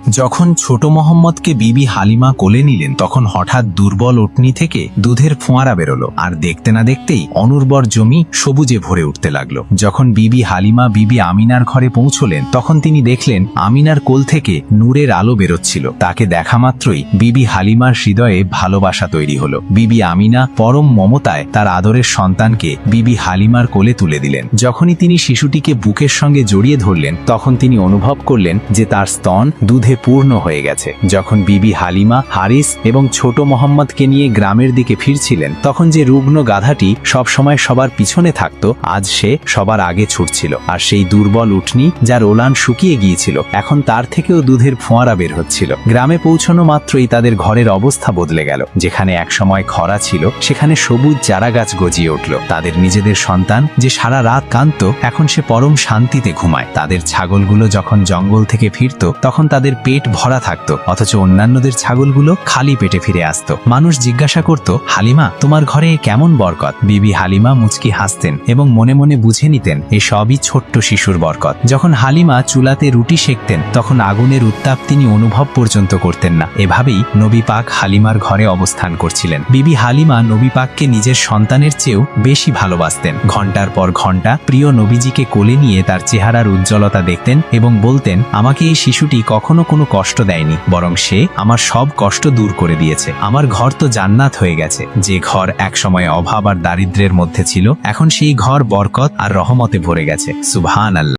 যখন ছোট মোহাম্মদকে বিবি হালিমা কোলে নিলেন তখন হঠাৎ দুর্বল উটনি থেকে দুধের ফোঁয়ারা বেরোলো, আর দেখতে না দেখতেই অনুর্বর জমি সবুজে ভরে উঠতে লাগলো। যখন বিবি হালিমা বিবি আমিনার ঘরে পৌঁছলেন তখন তিনি দেখলেন আমিনার কোল থেকে নূরের আলো বেরোচ্ছিল। তাকে দেখা মাত্রই বিবি হালিমার হৃদয়ে ভালোবাসা তৈরি হলো। বিবি আমিনা পরম মমতায় তার আদরের সন্তানকে বিবি হালিমার কোলে তুলে দিলেন। যখনই তিনি শিশুটিকে বুকের সঙ্গে জড়িয়ে ধরলেন তখন তিনি অনুভব করলেন যে তার স্তন দুধে পূর্ণ হয়ে গেছে। যখন বিবি হালিমা হারিস এবং ছোট মোহাম্মদকে নিয়ে গ্রামের দিকে ফিরছিলেন তখন যে রুগ্ন গাধাটি সবসময় সবার পিছনে থাকত আজ সে সবার আগে ছুটছিল, আর সেই দুর্বল উটনি যার ওলান শুকিয়ে গিয়েছিল এখন তার থেকেও দুধের ফোঁয়ারা বের হচ্ছিল। গ্রামে পৌঁছানো মাত্রই তাদের ঘরের অবস্থা বদলে গেল। যেখানে একসময় খরা ছিল সেখানে সবুজ চারাগাছ গজিয়ে উঠল। তাদের নিজেদের সন্তান যে সারা রাত কাঁদত এখন সে পরম শান্তিতে ঘুমায়। তাদের ছাগলগুলো যখন জঙ্গল থেকে ফিরত তখন তাদের পেট ভরা থাকত, অথচ অন্যান্যদের ছাগলগুলো খালি পেটে ফিরে আসত। মানুষ জিজ্ঞাসা করত, হালিমা তোমার ঘরে কেমন বরকত? বিবি হালিমা মুচকি হাসতেন এবং মনে মনে বুঝে নিতেন এই সবই ছোট্ট শিশুর বরকত। যখন হালিমা চুলাতে রুটি সেকতেন তখন আগুনের উত্তাপ তিনি অনুভব পর্যন্ত করতেন না। এভাবেই নবী পাক হালিমার ঘরে অবস্থান করছিলেন। বিবি হালিমা নবী পাককে নিজের সন্তানের চেয়েও বেশি ভালোবাসতেন। ঘন্টার পর ঘন্টা প্রিয় নবীজিকে কোলে নিয়ে তার চেহারার উজ্জ্বলতা দেখতেন এবং বলতেন, আমাকে এই শিশুটি কখনো কোনো কষ্ট দেয়নি, বরং সে আমার সব কষ্ট দূর করে দিয়েছে। আমার ঘর তো জান্নাত হয়ে গেছে। যে ঘর একসময় অভাব আর দারিদ্র্যের মধ্যে ছিল এখন সেই ঘর বরকত আর রহমতে ভরে গেছে। সুবহানাল্লাহ।